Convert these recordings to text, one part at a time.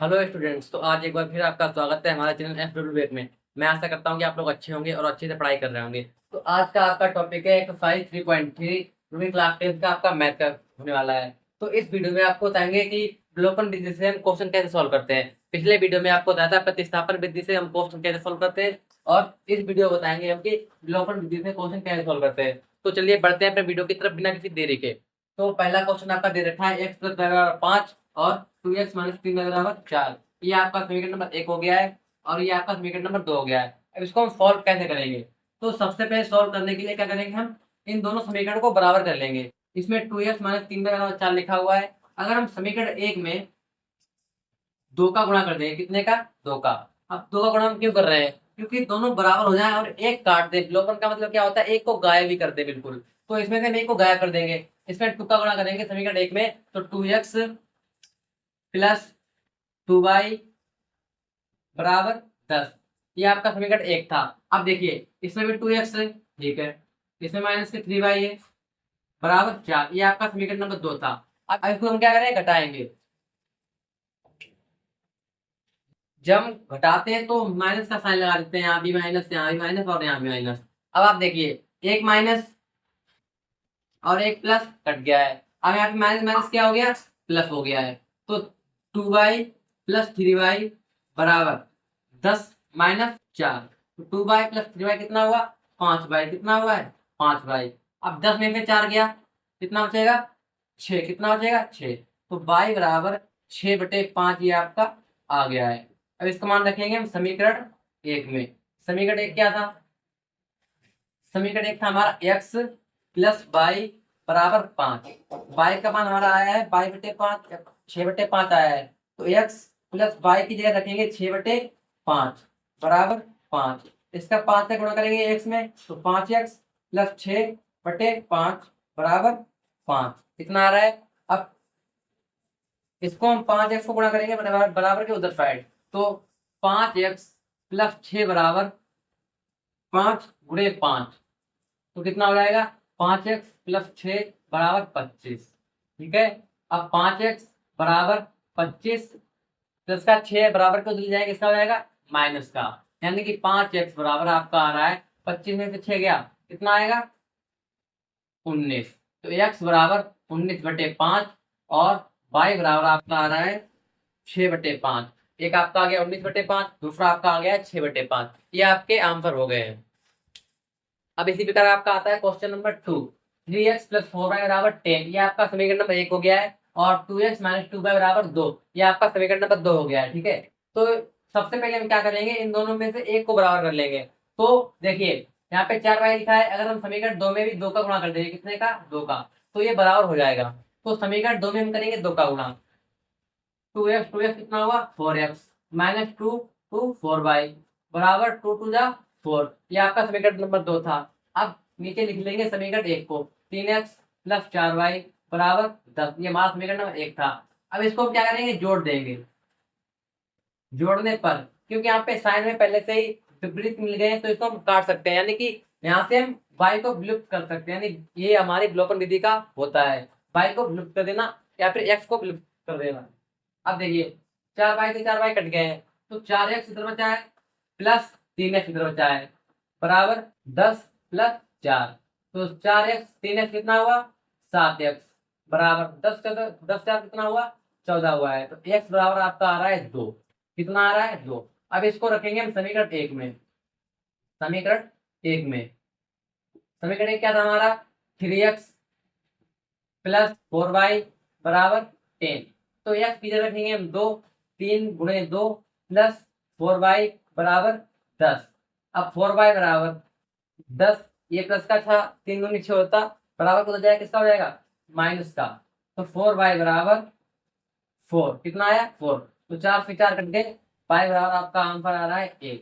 Hello students. तो आज एक बार फिर आपका स्वागत है हमारे चैनल एफ में। मैं आशा करता हूँ कि आप लोग अच्छे होंगे और अच्छे से पढ़ाई कर रहे होंगे। तो आज का आपका टॉपिक है एक्सरसाइज 3.3 रूबी क्लास 10 का आपका मैथ का होने वाला है। तो इस वीडियो में आपको बताएंगे कि विलोपन विधि से हम क्वेश्चन कैसे सॉल्व करते हैं। पिछले वीडियो में आपको बताया था प्रतिस्थापन विधि से हम क्वेश्चन कैसे सॉल्व करते हैं, और इस वीडियो में बताएंगे हम कि विलोपन विधि से क्वेश्चन कैसे सॉल्व करते हैं। तो चलिए बढ़ते हैं अपने वीडियो की तरफ बिना किसी देरी के। तो पहला क्वेश्चन आपका दे रखा है x प्लस बराबर 5 और 2x माइनस 3 बराबर 4। ये आपका समीकरण नंबर 1 हो गया है और ये आपका समीकरण नंबर 2 हो गया है। अब इसको हम सॉल्व कैसे करेंगे? तो सबसे पहले सॉल्व करने के लिए क्या करेंगे, हम इन दोनों समीकरण को बराबर कर लेंगे। इसमें 2x माइनस 3 बराबर 4 लिखा हुआ है। अगर हम समीकरण 1 में 2 का गुणा कर देंगे, कितने का? 2 का। अब 2 का गुणा हम क्यों कर रहे हैं? क्योंकि दोनों बराबर हो जाए और एक काट दे। विलोपन का मतलब क्या होता है? एक को गायब भी कर दे बिल्कुल। तो इसमें से हम एक को गायब कर देंगे। इसमें 2 का गुणा करेंगे समीकरण 1 में, तो 2x प्लस 2y बराबर 10। ये आपका समीकरण 1 था। अब देखिए इसमें भी 2x है, ठीक है। इसमें माइनस के 3y है बराबर 4। ये आपका समीकरण नंबर 2 था। अब इसको हम क्या करें? घटाएंगे। जब हम घटाते हैं तो माइनस का साइन लगा देते हैं, यहाँ भी माइनस, यहाँ भी माइनस और यहाँ भी माइनस। अब आप देखिए एक माइनस और एक प्लस कट गया है। अब यहाँ पे माइनस माइनस क्या हो गया? प्लस हो गया है। तो 2y प्लस 3y बराबर 10 माइनस 4। तो 2y प्लस 3y कितना हुआ? 5y। कितना हुआ है? 5y। अब 10 में से 4 गया, कितना बचेगा? 6। कितना बचेगा? 6। तो y बराबर 6/5 ये आपका आ गया है। अब इसका मान रखेंगे हम समीकरण 1 में। समीकरण 1 क्या था? समीकरण 1 था हमारा x प्लस वाई बराबर 5। y का मान हमारा आया है y/5, 6/5 आया है। तो x प्लस वाई की जगह रखेंगे 6/5 बराबर 5। इसका 5 से गुणा करेंगे x में, तो 5x प्लस 6/5 बराबर 5। कितना आ रहा है? अब इसको हम 5x को गुणा करेंगे बराबर बराबर के उधर साइड, तो 5x प्लस 6 बराबर 5 × 5। तो कितना हो जाएगा? 5x प्लस 6 बराबर 25। ठीक है। अब 5x बराबर 25 प्लस का 6 बराबर को दिल जाएंगे, इसका हो जाएगा माइनस का। यानी कि 5x बराबर आपका आ रहा है 25 में से 6 गया, कितना आएगा? 19। तो x बराबर 19/5 और y बराबर आपका आ रहा है 6/5। एक आपका आ गया 19/5, दूसरा आपका आ गया 6/5। ये आपके आंसर हो गए हैं। अब इसी प्रकार आपका आता है question number 2। 3x plus 4y बराबर 10। ये आपका समीकरण नंबर 1 हो गया है। और 2x माइनस 2y बराबर 2। ये आपका समीकरण नंबर 2 हो गया है। ठीक है। तो सबसे पहले हम क्या करेंगे, इन दोनों में से एक को बराबर कर लेंगे। तो देखिए यहाँ पे 4y लिखा है। अगर हम समीकरण 2 में भी 2 का गुणा कर देंगे, कितने का? 2 का, तो ये बराबर हो जाएगा। तो समीकरण 2 में हम करेंगे 2 का गुणा। 2x कितना हुआ? 4x माइनस 4y बराबर 2 × 2 = 4। ये आपका समीकरण नंबर 2 था। अब नीचे लिख लेंगे समीकरण 1 को, 3x प्लस 4y बराबर 10। ये हमारा समीकरण नंबर 1 था। अब इसको हम क्या करेंगे? जोड़ देंगे। जोड़ने पर, क्योंकि यहाँ पे साइन में पहले से ही विपरीत मिल गए हैं, तो इसको हम काट सकते हैं। यानी कि यहाँ से हम y को विलुप्त कर सकते हैं। यानी ये हमारी विलोपन विधि का होता है, y को विलुप्त कर देना या फिर x को विलुप्त कर देना। अब देखिए 4y से 4y कट गए हैं, तो 4x इधर बचा है प्लस 3x इधर बचा है बराबर 10 प्लस 4। तो 4x 3x कितना हुआ? 7x बराबर 10 4 कितना हुआ? 14 हुआ है। तो x बराबर आपका आ रहा है 2। कितना आ रहा है? 2। अब इसको रखेंगे हम समीकरण 1 में। समीकरण 1 में समीकरण 1 क्या था हमारा? 3x प्लस 4y बराबर 10। तो x की जगह रखेंगे हम 2। 3 × 2 प्लस 4y बराबर 10। अब 4y बराबर 10, ये प्लस का था, 3 दूनी 6 होता, बराबर हो जाएगा, किसका हो जाएगा? माइनस का। तो 4y बराबर 4। कितना आया? 4। तो 4 से 4 कट गए, y बराबर आपका आंसर आ रहा है 1।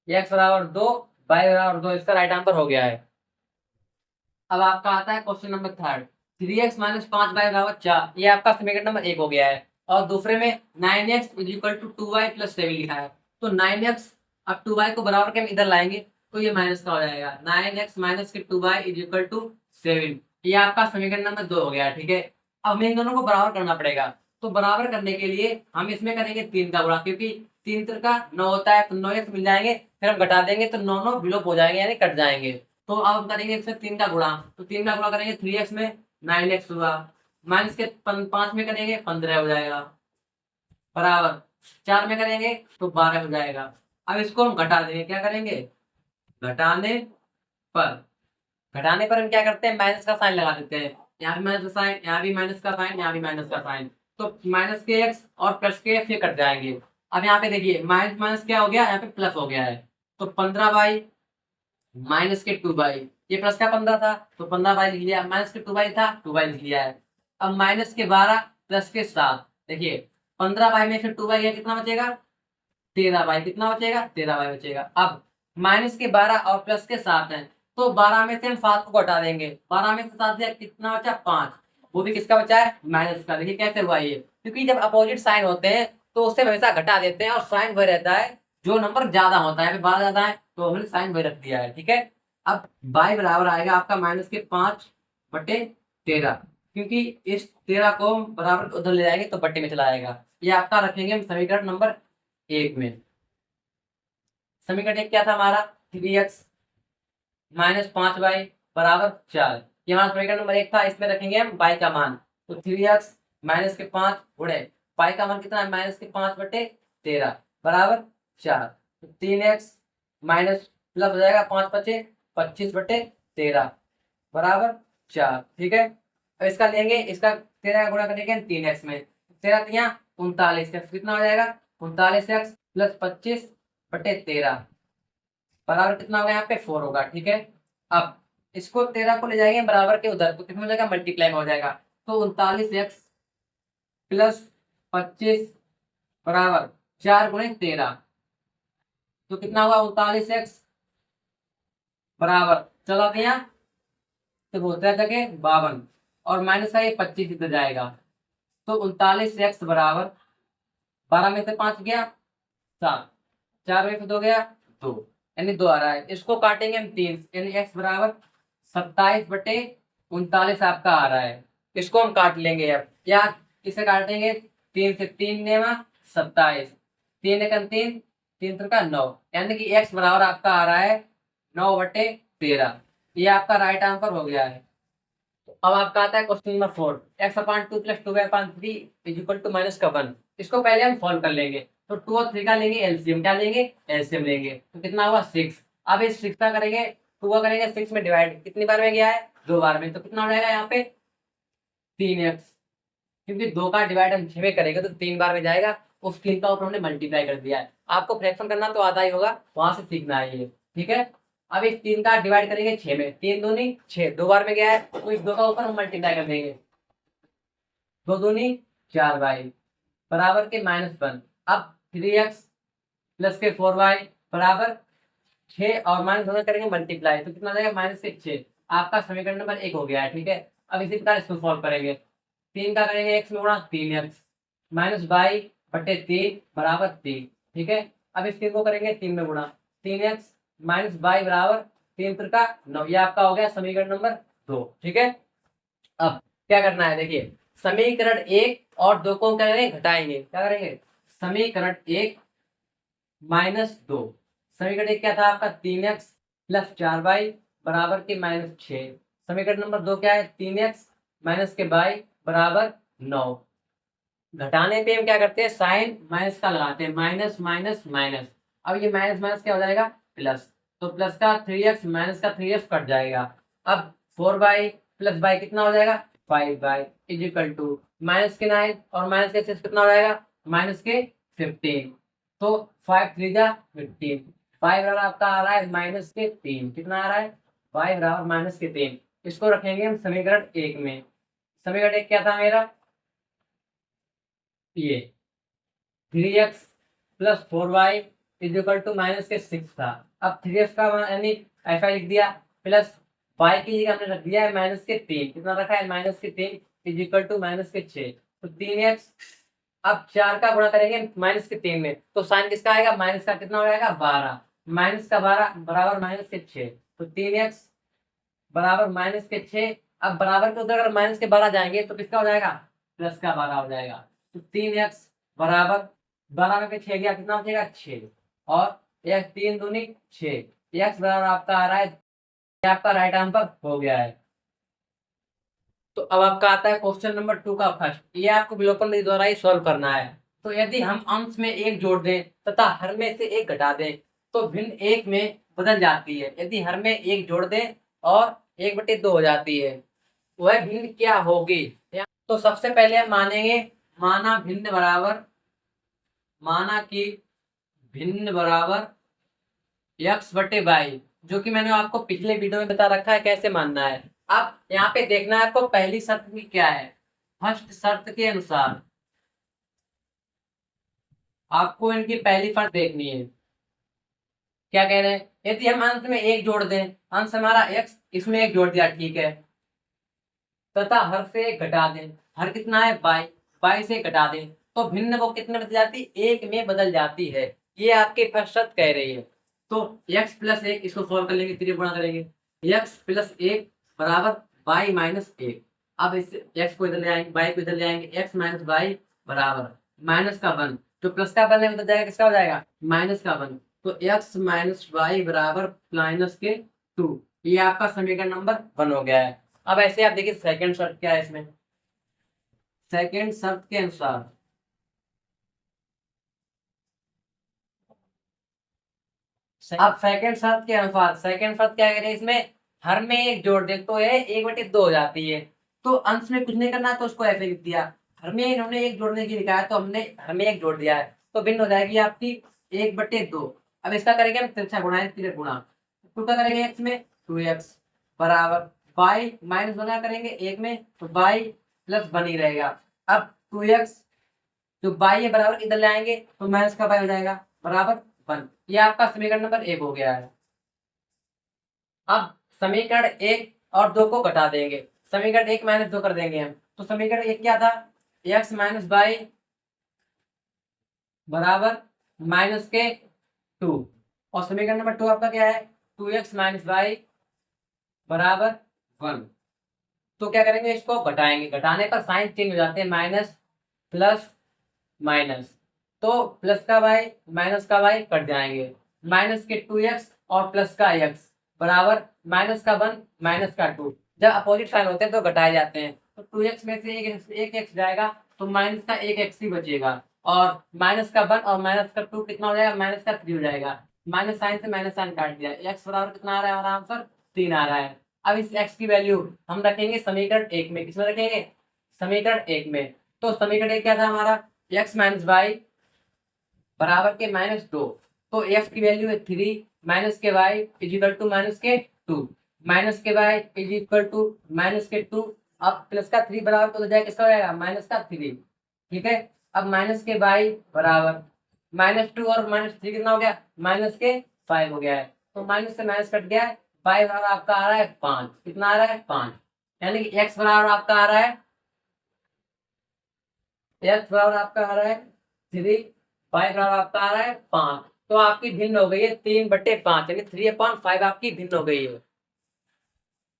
x बराबर 2, y बराबर 2, इसका राइट आंसर हो गया है। अब आपका आता है question number 3। 3x minus 5y बराबर 4। ये आपका समीकरण नंबर 1 हो गया है। और दूसरे में 9x = 2y प्लस 7 लिखा है। तो 9x, अब 2y को बराबर के हम इधर लाएंगे, तो ये माइनस का हो जाएगा। 9x माइनस के 2y = 7। ये आपका समीकरण नंबर 2 हो गया। ठीक है। अब हमें इन दोनों को बराबर करना पड़ेगा। तो बराबर करने के लिए हम इसमें करेंगे 3 का गुणा, क्योंकि 3 का 9 होता है, तो 9x मिल जाएंगे, फिर हम घटा देंगे तो 9 9 विलोप हो जाएंगे, यानी कट जाएंगे। तो अब हम करेंगे इसमें 3 का गुणा, तो 3 का गुणा करेंगे 3x में 9x हुआ, माइनस के 5 में करेंगे 15 हो जाएगा, बराबर 4 में करेंगे तो 12 हो जाएगा। अब इसको हम घटा देंगे, क्या करेंगे, घटाने पर घटाने पर हम क्या करते हैं, माइनस का साइन लगा देते हैं, यहाँ भी माइनस का साइन, यहाँ भी माइनस का साइन, यहाँ भी माइनस का साइन, तो माइनस के एक्स और प्लस के एक्स ये कट जाएंगे। अब यहाँ पे देखिए माइनस माइनस क्या हो गया, यहाँ पे प्लस हो गया है, तो 15 माइनस के 2 ये प्लस का 15 था तो 15 लिख लिया, माइनस के 2 था 2 लिख लिया है। अब माइनस के 12 प्लस के 7, देखिए 15 में फिर 2 गया, कितना बचेगा 13 कितना बचेगा 13 बचेगा। अब माइनस के 12 और प्लस के 7 है, तो 12 में से हम 7 को हटा देंगे, 12 में से 7 दिया कितना बचा 5, वो भी किसका बचा है माइनस का। देखिए कैसे हुआ ये, क्योंकि जब अपोजिट साइन होते हैं तो उससे हमेशा घटा देते हैं और साइन वही रहता है, जो नंबर ज्यादा होता है, 12 ज्यादा है तो हमने साइन वही रख दिया है, ठीक है। अब y बराबर आएगा आपका माइनस के 5/13, क्योंकि इस 13 को हम बराबर उधर ले जाएंगे तो बट्टे में चला जाएगा, ये आपका रखेंगे हम समीकरण नंबर 1 में। समीकरण 1 क्या था हमारा, 3x माइनस 5y बराबर 4, ये हमारा समीकरण नंबर 1 था। इसमें रखेंगे हम y का मान, तो 3x माइनस के 5 गुणे y का मान कितना है माइनस के 5/13 बराबर 4, तो 3x माइनस प्लस हो जाएगा 5×5 = 25/13 बराबर 4, ठीक है। अब इसका लेंगे, इसका 13 का गुणा करेंगे 3x में, 13 39, कितना हो जाएगा 39x + 25/13 बराबर कितना होगा यहाँ पे 4 होगा, ठीक है। अब इसको 13 को ले जाएंगे बराबर के उधर, तो कितना हो जाएगा मल्टीप्लाई में हो जाएगा, तो 39x + 25 बराबर 4×13, तो कितना हुआ 39x बराबर चला गया तो बोलते हैं जगह 52, और माइनस का ये 25 इधर जाएगा, तो 39x बराबर 12 में से 5 गया 7, 4 में से 2 गया 2, यानी 2 आ रहा है। इसको काटेंगे हम 3, यानी x बराबर 27/39 आपका आ रहा है। इसको हम काट लेंगे अब, या इसे काटेंगे 3 से, 3 ने 27, 3 एकम 3, 3 त्रिका 9, यानी कि x बराबर आपका आ रहा है 9/13, ये आपका राइट आंसर हो गया है। तो अब आपका आता है क्वेश्चन नंबर 4, x/2 + 2y/3 = -1। इसको पहले हम सॉल्व कर लेंगे, तो 2 और 3 का लेंगे एलसीएम, क्या लेंगे एलसीएम लेंगे, तो कितना हुआ 6। अब इस 6 का करेंगे 2 का करेंगे 6 में डिवाइड, कितनी बार में गया है 2 बार में, तो कितना हो जाएगा यहाँ पे 3x, क्योंकि 2 का डिवाइड हम 6 में करेंगे तो 3 बार में जाएगा, उस 3 का ऊपर हमने मल्टीप्लाई कर दिया है। आपको फ्रैक्शन करना तो आता ही होगा, वहां से सीखना है ये, ठीक है। अब इस 3 का डिवाइड करेंगे 6 में, 3 दूनी 6, 2 बार में गया है, तो इस 2 का ऊपर हम मल्टीप्लाई कर देंगे, 2 दूनी 4y बराबर के -1। अब 3x + के 4y बराबर 6, और माइनस दोनों करेंगे मल्टीप्लाई, तो कितना हो जाएगा -6। आपका समीकरण नंबर 1 हो गया है, ठीक है। अब इसी प्रकार इसको सॉल्व करेंगे, 3 का करेंगे x में गुणा 3x -y/3 बराबर 3, ठीक है। अब इस 3 को करेंगे 3 में गुणा, 3x -y बराबर 3 त्रिका 9, ये आपका हो गया समीकरण नंबर 2, ठीक है। अब क्या करना है, देखिए समीकरण 1 और 2 को क्या करेंगे घटाएंगे, क्या करेंगे समीकरण 1 -2, समीकरण 1 क्या था आपका 3x + 4y बराबर के -6, समीकरण नंबर 2 क्या है 3x - के y बराबर 9। घटाने पे हम क्या करते हैं साइन माइनस का लगाते हैं, माइनस माइनस माइनस, अब ये माइनस माइनस क्या हो जाएगा प्लस, तो प्लस का 3x माइनस का 3x कट जाएगा। अब 4y + y कितना हो जाएगा 5y = माइनस के 9 और माइनस के 6 कितना हो जाएगा माइनस के 15, तो 5 3 जा 15, y बराबर आपका आ रहा है -3, कितना आ रहा है y बराबर -3। इसको रखेंगे हम समीकरण 1 में। समीकरण 1 क्या था मेरा, ये 3x + 4y = -6 था। अब 3x का यानी ऐसा लिख दिया, प्लस y की जगह हमने रख दिया है -3, कितना रखा है -3 = -6, तो 3x। अब 4 का गुणा करेंगे -3 में, तो साइन किसका आएगा माइनस का, कितना हो जाएगा 12, -12 बराबर -6, तो 3x बराबर -6। अब बराबर के उधर अगर -12 जाएंगे तो किसका हो जाएगा +12 हो जाएगा, तो 3x बराबर 12 में 6 गया, कितना बचेगा 6, और x 3 दूनी 6, x बराबर आपका आ रहा है, ये आपका राइट आंसर हो गया है। तो अब आपका आता है क्वेश्चन नंबर 2 का फर्स्ट, ये आपको बिल्कुल नहीं द्वारा ही सॉल्व करना है। तो यदि हम अंश में एक जोड़ दें तथा हर में से एक घटा दें तो भिन्न एक में बदल जाती है। यदि हर में एक जोड़ दें और 1/2 हो जाती है, वह भिन्न क्या होगी? तो सबसे पहले हम मानेंगे, माना भिन्न बराबर, माना कि भिन्न बराबर x/y, जो कि मैंने आपको पिछले वीडियो में बता रखा है कैसे मानना है। अब यहाँ पे देखना है आपको पहली शर्त की क्या है। फर्स्ट शर्त के अनुसार आपको इनकी पहली शर्त देखनी है, क्या कह रहे हैं। यदि हम अंत में एक जोड़ दें, अंश हमारा x, इसमें एक जोड़ दिया, ठीक है, तथा हर से एक घटा दें, हर कितना है y, y से घटा दें तो भिन्न वो कितने बदल जाती है, एक में बदल जाती है। ये आपकी फर्स्ट शर्त कह रही है। तो x + 1 इसको सोल्व कर लेंगे, 3 गुणा करेंगे, x + 1 बराबर y - 1। अब इस x को इधर ले आएंगे, y को इधर ले आएंगे, x - y बराबर माइनस का 1, जो प्लस का 1 है बदल जाएगा, किसका हो जाएगा, माइनस का 1। तो x - y बराबर -2, ये आपका समीकरण नंबर 1 हो गया है। अब ऐसे आप देखिए सेकंड शर्त क्या है इसमें। सेकंड शर्त के अनुसार अब सेकंड शर्त के अनुसार, सेकंड शर्त क्या कह रहे हैं इसमें, हर में एक जोड़ दे तो ये 1/2 हो जाती है। तो अंश में कुछ नहीं करना, तो उसको ऐसे लिख दिया। हर में इन्होंने एक जोड़ने की लिखा है तो हमने हर में एक जोड़ दिया है, तो भिन्न हो जाएगी आपकी 1/2। अब इसका करेंगे हम तिरछा गुणा, तिरक गुणा, तो क्या करेंगे x में 2x बराबर y माइनस गुणा करेंगे 1 में, तो y + 1 ही रहेगा। अब 2x जो y है बराबर इधर ले आएंगे तो माइनस का y हो जाएगा बराबर 1। ये आपका समीकरण नंबर 1 हो गया है। अब समीकरण 1 और 2 को घटा देंगे, समीकरण 1 - 2 कर देंगे हम। तो समीकरण 1 क्या था, x - y बराबर -2, और समीकरण नंबर 2 आपका क्या है, 2x - y बराबर 1। तो क्या करेंगे, इसको घटाएंगे, घटाने पर साइन चेंज हो जाते हैं, माइनस प्लस माइनस, तो प्लस का y माइनस का y कट जाएंगे, माइनस के 2x और प्लस का x बराबर माइनस का 1 माइनस का 2। जब अपोजिट साइन होते हैं तो घटाए जाते हैं, तो 2x में से एक x जाएगा तो माइनस का 1x ही बचेगा, और माइनस का 1 और माइनस का 2 कितना हो जाएगा, माइनस का 3 हो जाएगा। माइनस साइन से माइनस साइन काट दिया, x बराबर कितना आ रहा है, हमारा आंसर 3 आ रहा है। अब इस x की वैल्यू हम रखेंगे समीकरण 1 में, किसमें रखेंगे, समीकरण 1 में। तो समीकरण 1 क्या था हमारा, x - y बराबर के -2, तो x की वैल्यू है 3, माइनस के y = माइनस के 2, माइनस के y = माइनस के 2। अब प्लस का 3 बराबर तो हो जाएगा, किसका हो जाएगा, माइनस का 3, ठीक है। अब माइनस के y बराबर -2 और -3 कितना हो गया, माइनस के 5 हो गया है। तो माइनस से माइनस कट गया है, y बराबर आपका आ रहा है 5, कितना आ रहा है 5, यानी कि x बराबर आपका आ रहा है, x बराबर आपका आ रहा है 3, y बराबर आपका आ रहा है 5। तो आपकी भिन्न हो गई है 3/5, यानी 3/5 आपकी भिन्न हो गई है।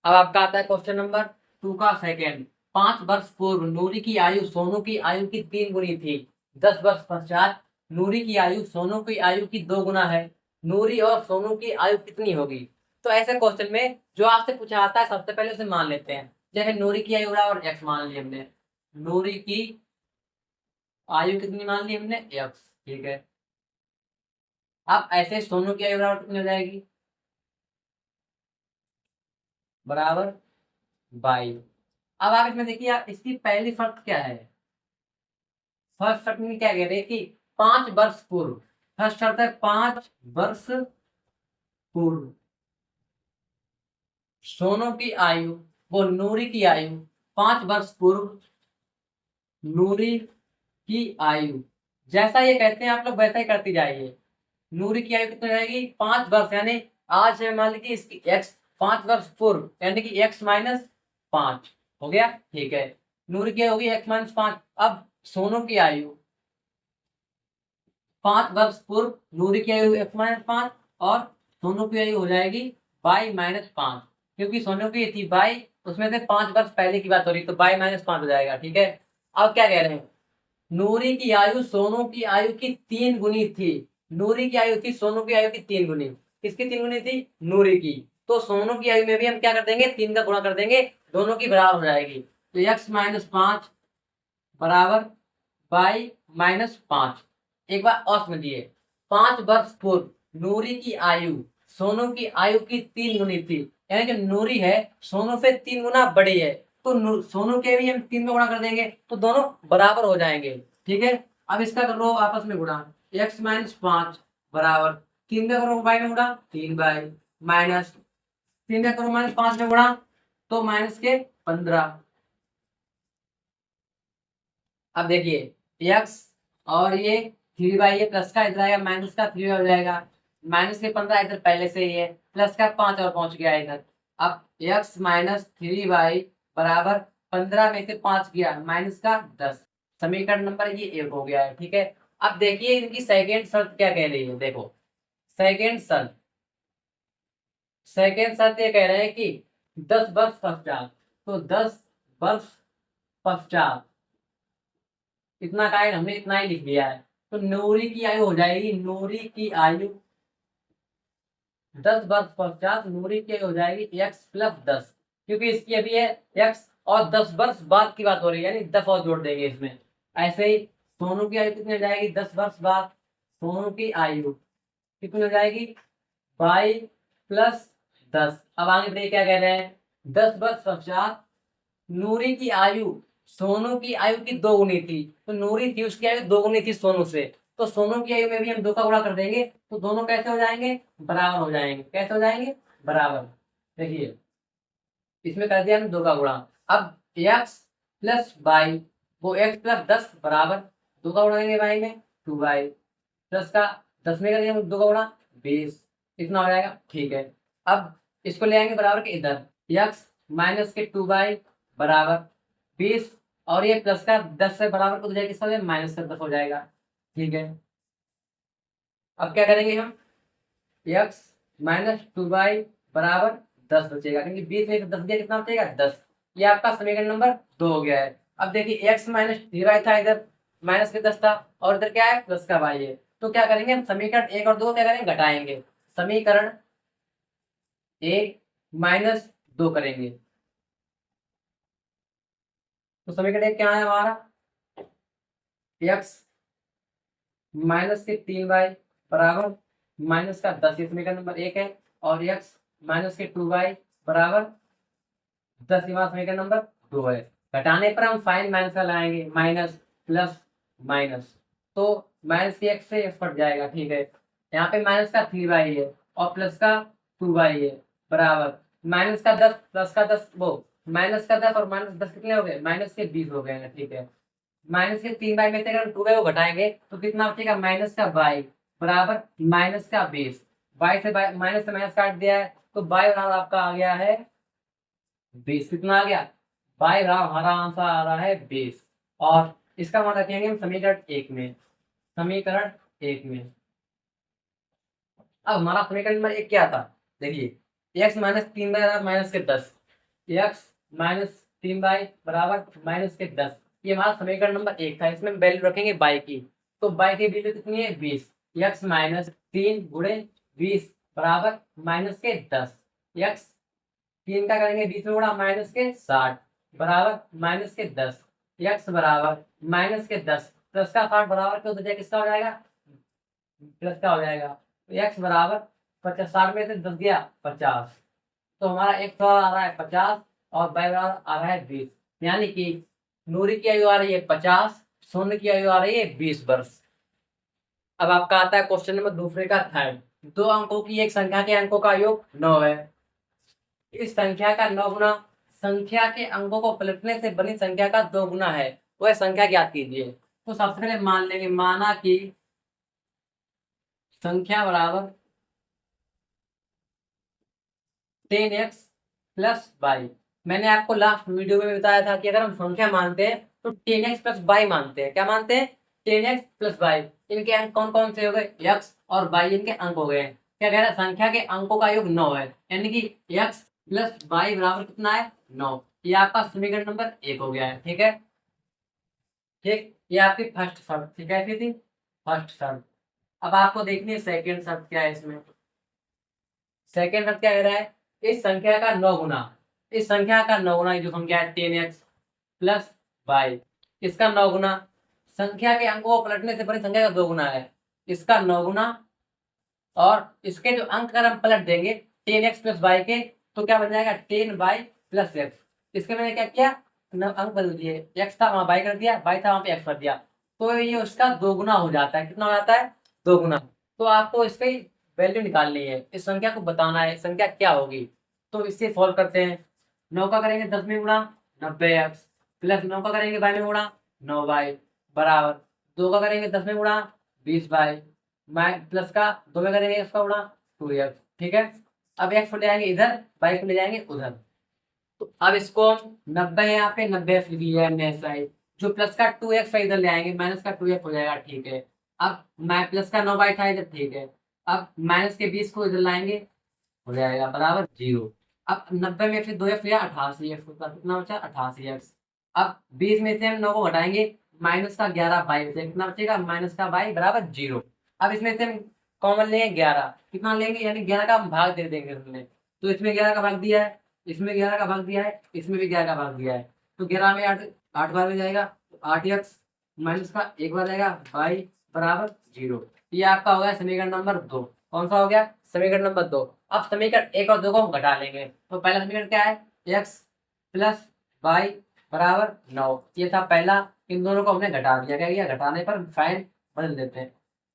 अब आपका आता है क्वेश्चन नंबर 2 का सेकंड। 5 वर्ष पूर्व नूरी की आयु सोनू की आयु की 3 गुनी थी। 10 वर्ष पश्चात नूरी की आयु सोनू की आयु की 2 गुना है। नूरी और सोनू की आयु कितनी होगी? तो ऐसे क्वेश्चन में जो आपसे पूछा आता है सबसे पहले उसे मान लेते हैं। जैसे नूरी की आयु बराबर x मान ली हमने, नूरी की आयु कितनी मान ली हमने, x, ठीक है। अब ऐसे सोनू की आयु बराबर कितनी हो जाएगी, बराबर 22। अब आप इसमें देखिए, आप इसकी पहली शर्त क्या है, फर्स्ट शर्त में क्या कह रहे हैं कि 5 वर्ष पूर्व, फर्स्ट शर्त है 5 वर्ष पूर्व सोनू की आयु वो नूरी की आयु, 5 वर्ष पूर्व नूरी की आयु, जैसा ये कहते हैं आप लोग वैसा ही करती जाइए। नूरी की आयु कितनी रहेगी, 5 वर्ष, यानी आज है मान लीजिए इसकी x, 5 वर्ष पूर्व यानी कि x - 5 हो गया, ठीक है। नूरी की होगी x - 5। अब सोनू की आयु 5 वर्ष पूर्व, नूरी की आयु x - 5 और सोनू की आयु हो जाएगी y - 5, क्योंकि सोनू की थी y, उसमें से 5 वर्ष पहले की बात हो रही, तो y - 5 हो जाएगा, ठीक है। अब क्या कह रहे हैं, नूरी की आयु सोनू की आयु की 3 गुनी थी। नूरी की आयु थी सोनू की आयु की 3 गुनी। किसकी 3 गुनी थी? नूरी की। तो सोनू की आयु में भी हम क्या कर देंगे? 3 का गुणा कर देंगे, दोनों की बराबर हो जाएगी। तो x माइनस 5 बराबर y माइनस 5। एक बार और समझिए, 5 वर्ष पूर्व नूरी की आयु सोनू की आयु की 3 गुनी थी, यानी कि नूरी है सोनू से 3 गुना बड़ी है, तो सोनू के भी हम 3 में गुणा कर देंगे तो दोनों बराबर हो जाएंगे। ठीक है, अब इसका करो आपस में गुणा, x माइनस 5 बराबर 3 का करो y में गुणा 3y माइनस 3 का करो माइनस 5 में गुणा तो माइनस के 15। अब देखिए x और ये 3y है, प्लस का इधर आएगा माइनस का 3y हो जाएगा, माइनस के 15 इधर पहले से ही है, प्लस का 5 और पहुंच गया इधर। अब x माइनस 3y बराबर 15 में से 5 गया माइनस का 10। समीकरण नंबर ये 1 हो गया है। ठीक है, अब देखिए इनकी सेकेंड शर्त क्या कह रही है, देखो सेकेंड शर्त ये कह रहे हैं कि 10 वर्ष पश्चात, तो 10 वर्ष पश्चात इतना का है, हमने इतना ही लिख दिया है। तो नूरी की आयु हो जाएगी, नूरी की आयु 10 वर्ष पश्चात नूरी की आयु हो जाएगी x प्लस 10, क्योंकि इसकी अभी है x और 10 वर्ष बाद की बात हो रही है, यानी 10 और जोड़ देंगे इसमें। ऐसे ही सोनू की आयु कितनी हो जाएगी? 10 वर्ष बाद सोनू की आयु कितनी हो जाएगी? y plus 10। अब आगे बढ़िए क्या कह रहे हैं? 10 वर्ष पश्चात नूरी की आयु सोनू की आयु की 2 गुनी थी, तो नूरी थी उसकी आयु 2 गुनी थी सोनू से, तो सोनू की आयु में भी हम 2 का गुणा कर देंगे तो दोनों कैसे हो जाएंगे? बराबर हो जाएंगे। कैसे हो जाएंगे? बराबर। देखिए इसमें कर दिया हमने 2 का गुणा। अब x प्लस वाई, वो x प्लस 10 बराबर 2 का गुणा करेंगे y में 2y प्लस का 10 में करेंगे 2 का गुणा 20, इतना हो जाएगा। ठीक है, अब इसको ले आएंगे बराबर के इधर, x माइनस के 2y बराबर 20 और ये प्लस का 10 से बराबर को जाएगा, किसका माइनस का 10 हो जाएगा। ठीक है, अब क्या करेंगे हम? x माइनस 2y बराबर 10 बचेगा, क्योंकि 20 में 10 दिया कितना बचेगा? 10। ये आपका समीकरण नंबर 2 हो गया है। अब देखिए x माइनस 3y था, इधर माइनस के 10 था और इधर क्या है? प्लस का y है। तो क्या करेंगे हम? समीकरण 1 और 2 क्या करेंगे? घटाएंगे। समीकरण 1 माइनस 2 करेंगे तो समीकरण 1 क्या है हमारा? x माइनस के 3y बराबर माइनस का 10, ये समीकरण नंबर 1 है, और x माइनस के 2y बराबर 10 ये हमारा समीकरण नंबर 2 है। घटाने पर हम साइन माइनस का लगाएंगे, माइनस प्लस माइनस, तो माइनस के x से x कट जाएगा। ठीक है, यहाँ पे माइनस का 3y है और प्लस का 2y है बराबर माइनस का 10 प्लस का 10, वो माइनस का 10 और माइनस 10 कितने हो गए? माइनस के 20 हो गए हैं। ठीक है, माइनस के 3y में से अगर 2y को घटाएंगे तो कितना बचेगा? माइनस का y बराबर माइनस का 20। y से माइनस से माइनस काट दिया है तो y बराबर आपका आ गया है 20। कितना आ गया? y बराबर हमारा आंसर आ रहा है 20, और इसका मान रखेंगे हम समीकरण 1 में। समीकरण 1 में अब हमारा समीकरण नंबर 1 क्या था? देखिए x माइनस 3y बराबर माइनस के 10, x माइनस 3y बराबर माइनस के 10, ये हमारा समीकरण नंबर 1 था। इसमें वैल्यू रखेंगे y की, तो y की वैल्यू कितनी है? 20। x माइनस 3 गुणे 20 बराबर माइनस के 10, x 3 का करेंगे 20 में गुणा माइनस के 60 बराबर माइनस के 10, x बराबर माइनस के 10 प्लस का 60 बराबर क्यों? तो किसका हो जाएगा? प्लस का हो जाएगा। तो x बराबर 50, 60 में से 10 गया 50, तो हमारा x आ रहा है 50 और y बराबर आ रहा है 20, यानी कि नूरी की आयु आ रही है 50, सोने की आयु आ रही है 20 वर्ष। अब आपका आता है क्वेश्चन नंबर दूसरे का थर्ड। 2 अंकों की एक संख्या के अंकों का योग 9 है। इस संख्या का 9 गुना संख्या के अंकों को पलटने से बनी संख्या का 2 गुना है, वह संख्या ज्ञात कीजिए। तो सबसे पहले मान लेंगे, माना कि संख्या बराबर 10x प्लस वाई। मैंने आपको लास्ट वीडियो में बताया था कि अगर हम संख्या मानते हैं तो 10x प्लस वाई मानते हैं। क्या मानते हैं? 10x plus Y. इनके अंक कौन कौन से हो गए? x और y इनके अंक हो गए। क्या कह रहा है? संख्या के अंकों का योग 9 है, यानी कि x प्लस वाई बराबर कितना है? 9। ये आपका समीकरण नंबर 1 हो गया है। ठीक है, ठीक, ये आपकी फर्स्ट शर्त ठीक है, कैसी थी फर्स्ट शर्त। अब आपको देखनी है सेकेंड शर्त क्या है इसमें। सेकेंड शर्त क्या कह रहा है, इस संख्या का 9 गुना, इस संख्या का 9 गुना, जो संख्या है 10x प्लस वाई, इसका 9 गुना, संख्या के अंकों को पलटने से बड़ी संख्या का 2 गुना है, इसका 9 गुना, और इसके जो अंक अगर हम पलट देंगे 10x प्लस वाई के, तो क्या बन जाएगा 10y प्लस x। इसके मैंने क्या किया, अंक बदल दिए, x था वहां y कर दिया, y था वहां पे x कर दिया, तो ये उसका 2 गुना हो जाता है। कितना हो जाता है 2 गुना। तो आपको इसकी वैल्यू निकालनी है, इस संख्या को बताना है संख्या क्या होगी। तो इससे सॉल्व करते हैं। 9 का करेंगे 10 में गुणा 90x, प्लस 9 का करेंगे y में गुणा 9y, बराबर 2 का करेंगे 10 में गुणा 20y, प्लस का 2 में करेंगे इसका गुणा 2x। ठीक है, अब x को ले जाएंगे इधर, y को ले जाएंगे उधर। तो अब इसको 90 है, यहाँ पे 90 लिख लिया हमने साइड, जो प्लस का 2x इधर ले आएंगे, माइनस का 2x हो जाएगा। ठीक है, अब मैं प्लस का 9y था इधर, ठीक है, अब माइनस के 20 को इधर लाएंगे, हो जाएगा बराबर 0। अब 90 में से 2x लिया 88x होता, कितना बचा 88x। अब 20 में से हम 9 को घटाएंगे, माइनस का 11 बाई बचेगा, कितना बचेगा माइनस का बाई बराबर 0। अब इसमें से हम कॉमन लेंगे 11, कितना लेंगे यानी 11 का हम भाग दे देंगे उसमें, तो इसमें 11 का भाग दिया है, इसमें 11 का भाग दिया है, इसमें भी 11 का भाग दिया है, तो 11 में 8 बार में जाएगा, तो 8x माइनस का 1 बार जाएगा बाई बराबर 0। ये आपका हो गया समीकरण नंबर 2। कौन सा हो गया समीकरण नंबर 2। अब समीकरण 1 और 2 को हम घटा लेंगे, तो पहला समीकरण क्या है x प्लस वाई बराबर 9, ये था पहला। इन दोनों को हमने घटा दिया, क्या किया घटाने पर साइन बदल देते हैं,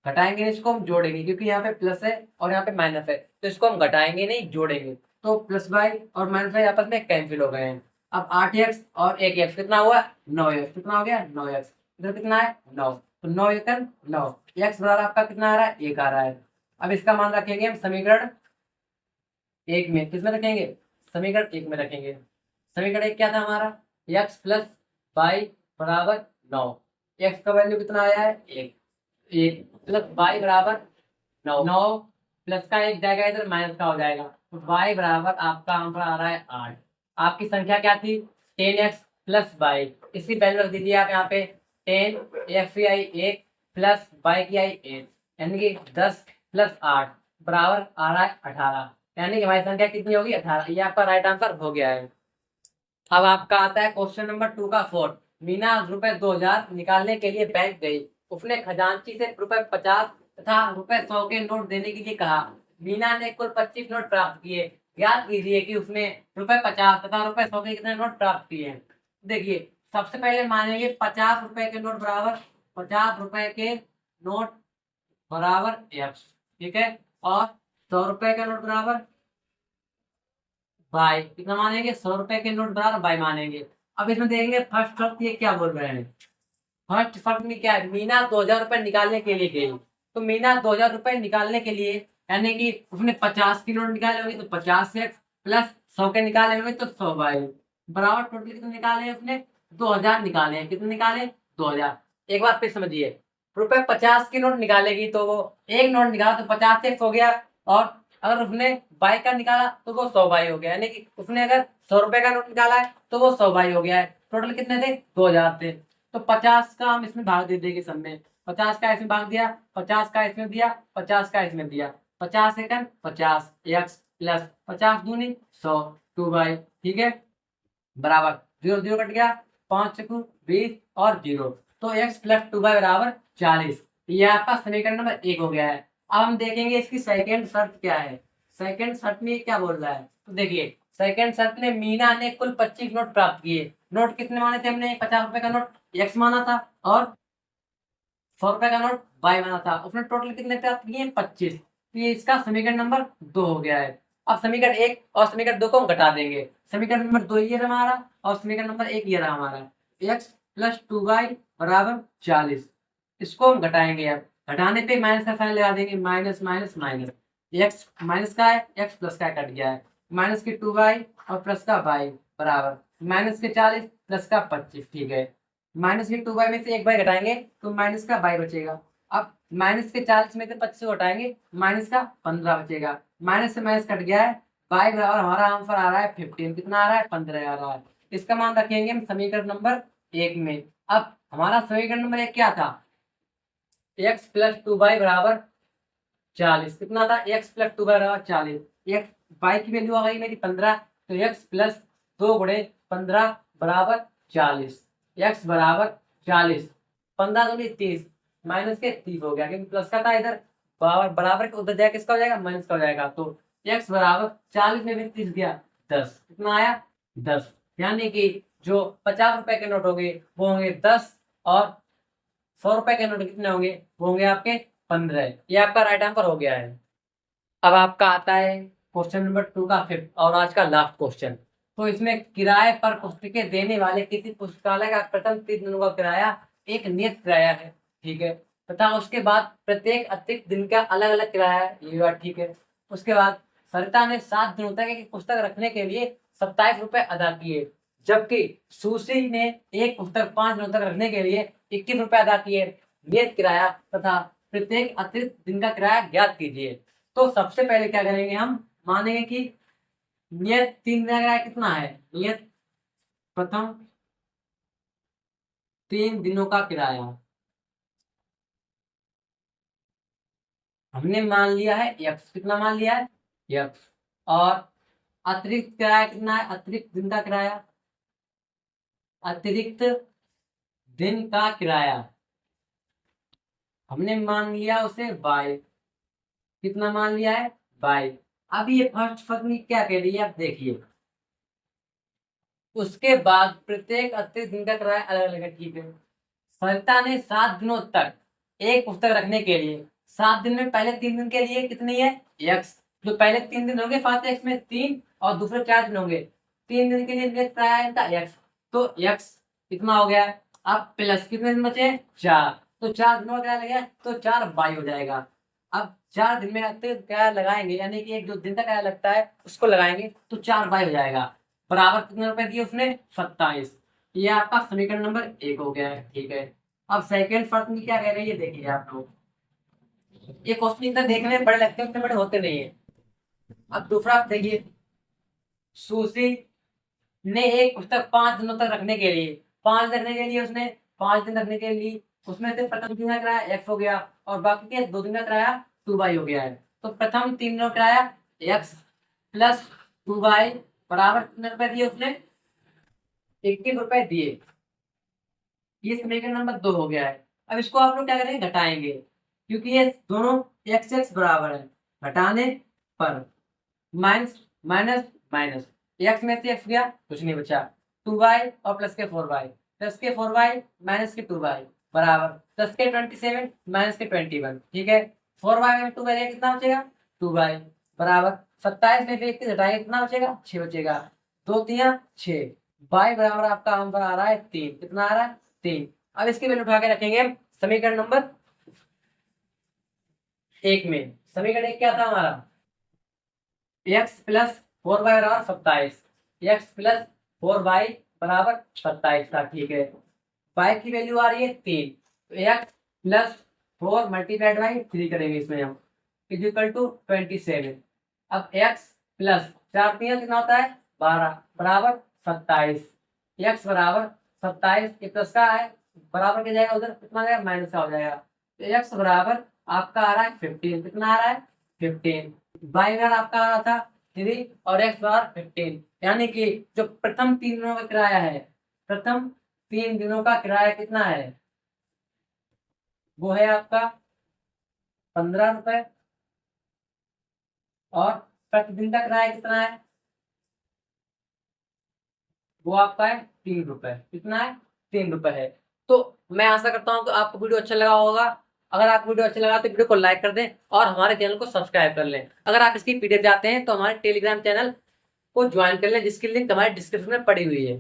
घटाएंगे इसको हम जोड़ेंगे, क्योंकि यहाँ पे प्लस है और यहाँ पे माइनस है, तो इसको हम घटाएंगे नहीं जोड़ेंगे, तो प्लस वाई और माइनस वाई आपस में कैंसिल हो गए हैं। अब 8x और 1x कितना हुआ 9x, कितना हो गया 9x, इधर कितना है 9, तो 9 एकन 9, x बराबर आपका कितना आ रहा है 1 आ रहा है। अब इसका मान रखेंगे हम समीकरण 1 में, किसमें रखेंगे समीकरण 1 में रखेंगे। समीकरण 1 क्या था हमारा, x प्लस वाई बराबर 9, x का वैल्यू कितना आया है 1, 1 प्लस वाई बराबर 9, 9 प्लस का 1 जाएगा इधर माइनस का हो जाएगा, तो y बराबर आपका आंसर आ रहा है 8। आपकी संख्या क्या थी 10x प्लस वाई, इसकी वैल्यू रख दीजिए आप यहाँ पे, 10x की आई 1 प्लस y की आई 8, यानी कि 10 प्लस 8 बराबर आ रहा है 18, यानी कि हमारी संख्या कितनी होगी 18। ये आपका राइट आंसर हो गया है। अब आपका आता है क्वेश्चन नंबर 2 का 4। मीना रुपए 2000 निकालने के लिए बैंक गई, उसने खजांची से रुपए 50 तथा रुपए 100 के नोट देने के लिए कहा। मीना ने कुल 25 नोट प्राप्त किए, याद कीजिए कि उसने रुपए 50 तथा रुपए 100 के कितने नोट प्राप्त किए हैं। देखिए सबसे पहले मानेंगे 50 रुपए के नोट बराबर 50 रुपए के नोट बराबर x, ठीक है, और 100 रुपए का नोट बराबर बाई, कितना मानेंगे 100 रुपए के नोट बराबर बाई मानेंगे। अब इसमें देखेंगे फर्स्ट शर्त ये क्या बोल रहे हैं। फर्स्ट शर्त में क्या है, मीना 2000 रुपए निकालने के लिए गई, तो मीना 2000 रुपए निकालने के लिए, यानी कि उसने 50 की नोट निकाले होंगे तो 50 से प्लस 100 के निकाले होंगे तो 100 बाई बराबर टोटल कितने निकाले उसने 2000 निकाले हैं। कितने निकाले 2000। एक बार फिर समझिए, रुपए 50 की नोट निकालेगी तो वो एक नोट निकाला तो 50 से हो गया, और अगर उसने बाई का निकाला तो वो 100 बाई हो गया, यानी कि उसने अगर 100 रुपए का नोट निकाला है तो वो 100 बाई हो गया है। टोटल कितने थे 2000 थे, तो 50 का हम इसमें भाग दे देंगे सब में, 50 का इसमें भाग दिया, 50 का इसमें दिया, 50 का इसमें दिया, 50 सेकंड 50 x प्लस 50 दूनी 100 2 बाई, ठीक है, बराबर 0 0 कट गया, 5 चकू 20 और 0, तो x प्लस 2 बाई बराबर 40। ये आपका समीकरण नंबर 1 हो गया है। अब हम देखेंगे इसकी सेकंड शर्त क्या है। सेकंड शर्त में क्या बोल रहा है, तो देखिए सेकंड शर्त में मीना ने कुल 25 नोट प्राप्त किए। नोट कितने माने थे हमने, 50 रुपए का नोट x माना था और 100 रुपए का नोट y माना था, उसने टोटल कितने प्राप्त किए 25। तो ये इसका समीकरण नंबर 2 हो गया है। अब समीकरण 1 और समीकरण 2 को हम घटा देंगे, समीकरण नंबर 2 ये रहा हमारा और समीकरण नंबर 1 ये रहा हमारा, x प्लस 2y बराबर 40। इसको हम घटाएंगे, अब घटाने पे माइनस का साइन लगा देंगे, minus minus minus, x minus का है x प्लस का कट गया है, माइनस के 2y और प्लस का y बराबर माइनस के 40 प्लस का 25, ठीक है, माइनस के 2y में से 1 बाई घटाएंगे तो माइनस का y बचेगा। अब माइनस के 40 में से 25 को घटाएंगे माइनस का 15 बचेगा, माइनस से माइनस कट गया है, y बराबर हमारा आंसर आ रहा है 15, कितना आ रहा है 15 आ रहा है। इसका मान रखेंगे हम समीकरण नंबर 1 में। अब हमारा समीकरण नंबर 1 क्या था, x प्लस 2y बराबर 40। कितना था, x प्लस 2y बराबर 40। x y की वैल्यू आ गई मेरी 15, तो x प्लस 2 गुणे 15 बराबर 40। x बराबर 40, 15 दूनी 30, माइनस के 30 हो गया क्योंकि प्लस का था इधर, बराबर बराबर के उधर जाए किसका हो जाएगा, माइनस का हो जाएगा। तो x बराबर 40 में भी 30 गया 10, कितना आया 10। यानी कि जो 50 रुपए के नोट होंगे वो होंगे 10, और 100 रुपए के नोट कितने होंगे, वो होंगे आपके 15। ये आपका राइट आंसर हो गया है। अब आपका आता है क्वेश्चन नंबर 2 का फिफ्थ और आज का लास्ट क्वेश्चन। तो इसमें किराए पर पुस्तकें देने वाले किसी पुस्तकालय का प्रथम 3 दिनों का किराया एक नियत किराया है, ठीक है, तथा उसके बाद प्रत्येक अतिरिक्त दिन का अलग अलग किराया है, ये बात ठीक है। उसके बाद सरिता ने 7 दिनों तक एक पुस्तक रखने के लिए 27 रुपए अदा किए, जबकि सुश्री ने एक पुस्तक 5 दिनों तक रखने के लिए 21 रुपए अदा किए। नियत किराया तथा प्रत्येक अतिरिक्त दिन का किराया ज्ञात कीजिए। तो सबसे पहले क्या करेंगे, हम मानेंगे कि नियत 3 दिन का किराया कितना है, नियत प्रथम 3 दिनों का किराया हमने मान लिया है x, कितना मान लिया है x, और अतिरिक्त किराया कितना है, अतिरिक्त दिन का किराया, अतिरिक्त दिन का किराया हमने मान लिया उसे y, कितना मान लिया है y। अब ये फर्स्ट फर्क क्या कह रही है, आप देखिए। उसके बाद प्रत्येक अतिरिक्त दिन का किराया अलग अलग है, ठीक है। सरिता ने 7 दिनों तक एक पुस्तक रखने के लिए, 7 दिन में पहले 3 दिन के लिए कितनी है x, जो पहले 3 दिन होंगे 5x में 3, और दूसरे 4 दिन होंगे, 3 दिन के लिए नियत किराया है इनका x, तो x कितना हो गया। अब प्लस कितने दिन बचे 4, तो 4 दिनों का किराया लगेगा, तो 4 बाई हो जाएगा। अब 4 दिन में अतिरिक्त किराया लगाएंगे, यानी कि एक जो दिन का किराया लगता है उसको लगाएंगे, तो 4 बाई हो जाएगा, बराबर कितने रुपए दिए उसने 27। ये आपका समीकरण नंबर 1 हो गया है, ठीक है। अब सेकंड फर्क में क्या कह रही है, देखिए आप लोग, ये क्वेश्चन इतना देखने में बड़े लगते हैं, उतने बड़े होते नहीं है। अब दूसरा आप देखिए, सुशी ने एक पुस्तक 5 दिनों तक रखने के लिए, 5 रखने के लिए उसने 5 दिन रखने के लिए उसमें से प्रथम दिन का किराया x हो गया, और बाकी के 2 दिन का किराया 2y हो गया है। तो प्रथम 3 दिनों का किराया x प्लस 2y बराबर कितने रुपए दिए उसने, 21 रुपए दिए। ये समीकरण नंबर 2 हो गया है। अब इसको आप लोग क्या करेंगे, घटाएंगे, क्योंकि ये दोनों x x बराबर है, घटाने पर माइनस माइनस माइनस, x में से x गया कुछ नहीं बचा, 2y और प्लस के 4y, प्लस के 4y माइनस के 2y बराबर प्लस के 27 माइनस के 21, ठीक है। 4y में 2y कितना बचेगा 2y बराबर 27 में से 21 घटाएंगे कितना बचेगा 6 बचेगा, 2 3 6, y बराबर आपका आंसर आ रहा है 3, कितना आ रहा है 3। अब इसकी वैल्यू उठा के रखेंगे हम समीकरण नंबर 1 में। समीकरण 1 क्या था हमारा, x प्लस 4y बराबर 27, x प्लस 4y बराबर 27 था, ठीक है। y की वैल्यू आ रही है 3, तो x प्लस 4 मल्टीप्लाइड बाई 3 करेंगे इसमें हम, इज इक्वल टू 27। अब x प्लस 4 3 कितना होता है 12 बराबर 27, x बराबर 27, ये प्लस का है बराबर के जाएगा उधर कितना जाएगा माइनस का हो जाएगा, तो x बराबर आपका आ रहा है 15, कितना आ रहा है 15, y बराबर आपका आ रहा था 3 और x बराबर 15। यानी कि जो प्रथम 3 दिनों का किराया है, प्रथम 3 दिनों का किराया कितना है, वो है आपका 15 रुपए, और प्रतिदिन का किराया कितना है, वो आपका है 3 रुपए, कितना है 3 रुपए है। तो मैं आशा करता हूँ कि आपको वीडियो अच्छा लगा होगा। अगर आपको वीडियो अच्छा लगा तो वीडियो को लाइक कर दें और हमारे चैनल को सब्सक्राइब कर लें। अगर आप इसकी पीडीएफ चाहते हैं तो हमारे टेलीग्राम चैनल को ज्वाइन कर लें, जिसकी लिंक हमारे डिस्क्रिप्शन में पड़ी हुई है।